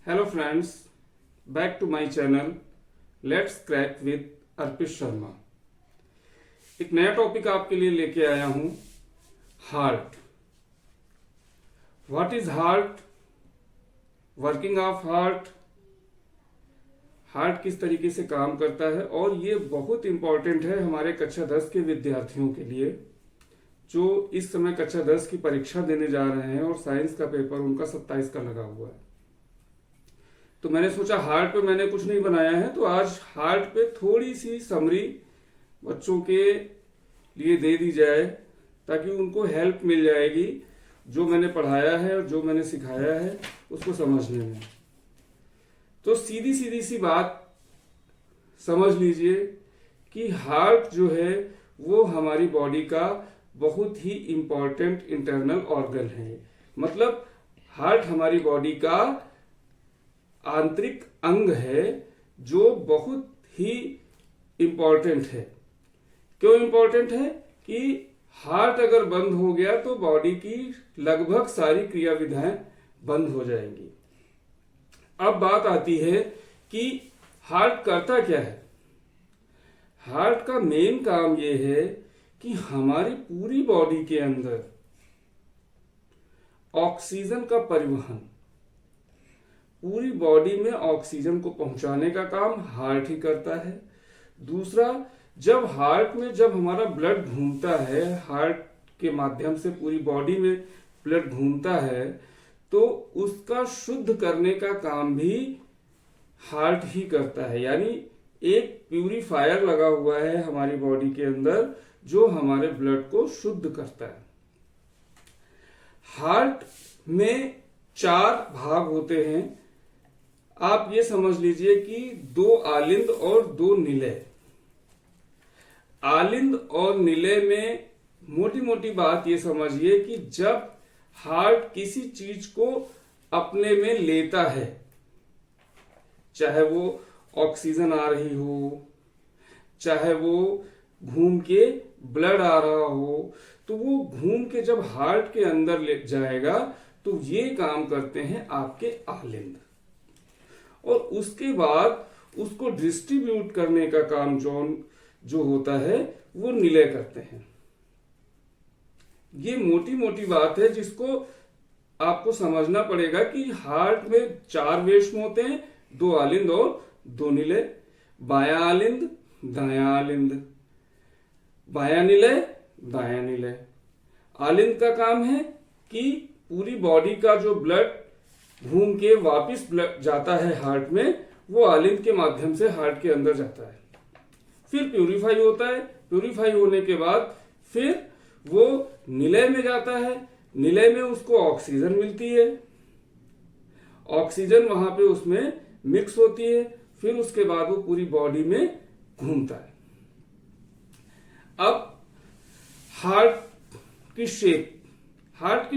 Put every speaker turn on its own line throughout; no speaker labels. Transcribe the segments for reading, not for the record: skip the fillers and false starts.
Hello friends, back to my channel let's crack with Arpit Sharma. एक नया topic आपके लिए लेके आया हूं, heart. What is heart, working of heart, heart किस तरीके से काम करता है। और ये बहुत इंपॉर्टेंट है हमारे कक्षा 10 के विद्यार्थियों के लिए जो इस समय कक्षा 10 की परीक्षा देने जा रहे हैं और साइंस का पेपर उनका 27 का लगा हुआ है। तो मैंने सोचा हार्ट पे मैंने कुछ नहीं बनाया है, तो आज हार्ट पे थोड़ी सी समरी बच्चों के लिए दे दी जाए ताकि उनको हेल्प मिल जाएगी जो मैंने पढ़ाया है और जो मैंने सिखाया है उसको समझने में। तो सीधी सीधी सी बात समझ लीजिए कि हार्ट जो है वो हमारी बॉडी का बहुत ही इंपॉर्टेंट इंटरनल ऑर्गन है। मतलब हार्ट हमारी बॉडी का आंतरिक अंग है जो बहुत ही इंपॉर्टेंट है। क्यों इंपॉर्टेंट है कि हार्ट अगर बंद हो गया तो बॉडी की लगभग सारी क्रिया विधाएं बंद हो जाएंगी। अब बात आती है कि हार्ट करता क्या है। हार्ट का मेन काम यह है कि हमारी पूरी बॉडी के अंदर ऑक्सीजन का परिवहन, पूरी बॉडी में ऑक्सीजन को पहुंचाने का काम हार्ट ही करता है। दूसरा, जब हार्ट में जब हमारा ब्लड घूमता है, हार्ट के माध्यम से पूरी बॉडी में ब्लड घूमता है, तो उसका शुद्ध करने का काम भी हार्ट ही करता है। यानी एक प्यूरिफायर लगा हुआ है हमारी बॉडी के अंदर जो हमारे ब्लड को शुद्ध करता है। हार्ट में 4 भाग होते हैं। आप ये समझ लीजिए कि 2 आलिंद और 2 निलय। आलिंद और निलय में मोटी मोटी बात ये समझिए कि जब हार्ट किसी चीज को अपने में लेता है, चाहे वो ऑक्सीजन आ रही हो, चाहे वो घूम के ब्लड आ रहा हो, तो वो घूम के जब हार्ट के अंदर ले जाएगा तो ये काम करते हैं आपके आलिंद। और उसके बाद उसको डिस्ट्रीब्यूट करने का काम जो होता है वो निलय करते हैं। ये मोटी मोटी बात है जिसको आपको समझना पड़ेगा कि हार्ट में 4 वेष्म होते हैं, 2 आलिंद और 2 निलय। बायां आलिंद, दायां आलिंद, बायां निलय, दायां निलय। आलिंद का काम है कि पूरी बॉडी का जो ब्लड घूम के वापिस ब्लड जाता है हार्ट में, वो आलिंद के माध्यम से हार्ट के अंदर जाता है। फिर प्यूरिफाई होता है, प्यूरिफाई होने के बाद फिर वो निलय में जाता है। निलय में उसको ऑक्सीजन मिलती है, ऑक्सीजन वहां पे उसमें मिक्स होती है, फिर उसके बाद वो पूरी बॉडी में घूमता है। अब हार्ट की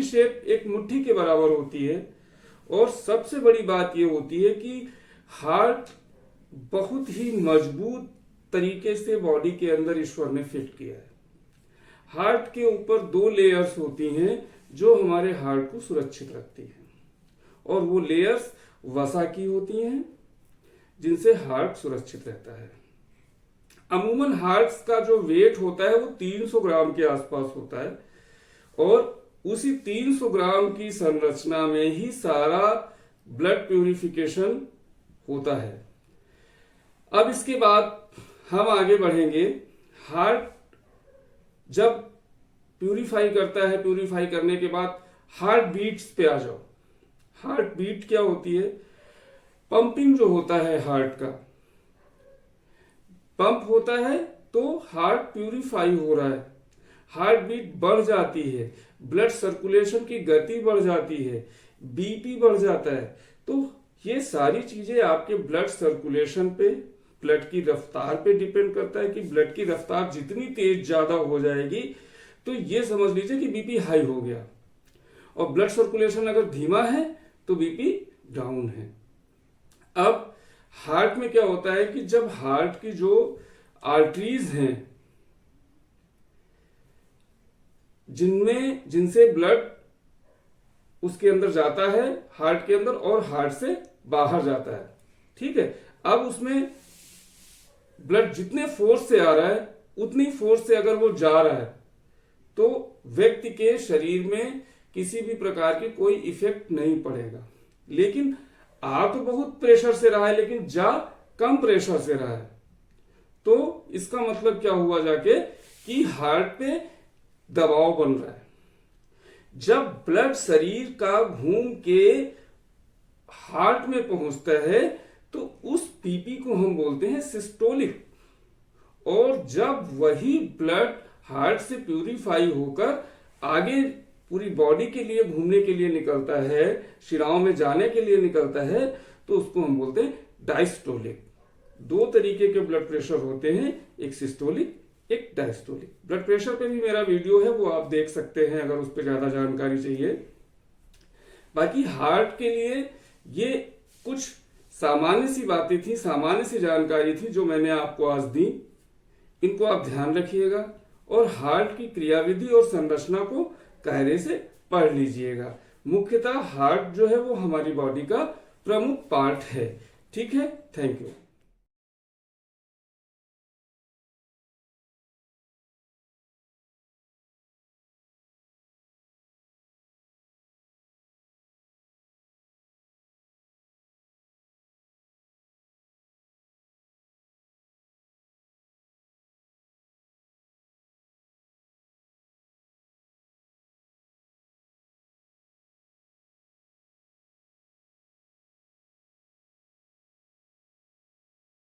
शेप एक मुट्ठी के बराबर होती है। और सबसे बड़ी बात यह होती है कि हार्ट बहुत ही मजबूत तरीके से बॉडी के अंदर ईश्वर ने फिट किया है। हार्ट के ऊपर 2 लेयर्स होती हैं जो हमारे हार्ट को सुरक्षित रखती हैं, और वो लेयर्स वसा की होती हैं जिनसे हार्ट सुरक्षित रहता है। अमूमन हार्ट का जो वेट होता है वो 300 ग्राम के आसपास होता है, और उसी 300 ग्राम की संरचना में ही सारा ब्लड प्यूरिफिकेशन होता है। अब इसके बाद हम आगे बढ़ेंगे। हार्ट जब प्यूरिफाई करता है, प्यूरिफाई करने के बाद हार्ट बीट्स पे आ जाओ। हार्ट बीट क्या होती है? पंपिंग जो होता है हार्ट का, पंप होता है तो हार्ट प्यूरिफाई हो रहा है, हार्ट बीट बढ़ जाती है, ब्लड सर्कुलेशन की गति बढ़ जाती है, बीपी बढ़ जाता है। तो ये सारी चीजें आपके ब्लड सर्कुलेशन पे, ब्लड की रफ्तार पे डिपेंड करता है कि ब्लड की रफ्तार जितनी तेज ज्यादा हो जाएगी तो ये समझ लीजिए कि बीपी हाई हो गया, और ब्लड सर्कुलेशन अगर धीमा है तो बीपी डाउन है। अब हार्ट में क्या होता है कि जब हार्ट की जो आर्टरीज हैं जिनसे ब्लड उसके अंदर जाता है हार्ट के अंदर और हार्ट से बाहर जाता है। ठीक है, अब उसमें ब्लड जितने फोर्स से आ रहा है उतनी फोर्स से अगर वो जा रहा है तो व्यक्ति के शरीर में किसी भी प्रकार की कोई इफेक्ट नहीं पड़ेगा। लेकिन आ तो बहुत प्रेशर से रहा है लेकिन जा कम प्रेशर से रहा है, तो इसका मतलब क्या हुआ जाके कि हार्ट पे दबाव बन रहा है। जब ब्लड शरीर का घूम के हार्ट में पहुंचता है तो उस पीपी को हम बोलते हैं सिस्टोलिक, और जब वही ब्लड हार्ट से प्यूरिफाई होकर आगे पूरी बॉडी के लिए घूमने के लिए निकलता है, शिराओं में जाने के लिए निकलता है, तो उसको हम बोलते हैं डायस्टोलिक। दो तरीके के ब्लड प्रेशर होते हैं, एक सिस्टोलिक एक डायस्टोलिक। ब्लड प्रेशर पे भी मेरा वीडियो है, वो आप देख सकते हैं अगर उस पर ज्यादा जानकारी चाहिए। बाकी हार्ट के लिए ये कुछ सामान्य सी बातें थी, सामान्य सी जानकारी थी जो मैंने आपको आज दी। इनको आप ध्यान रखिएगा और हार्ट की क्रियाविधि और संरचना को कायदे से पढ़ लीजिएगा। मुख्यतः हार्ट जो है वो हमारी बॉडी का प्रमुख पार्ट है। ठीक है, थैंक यू।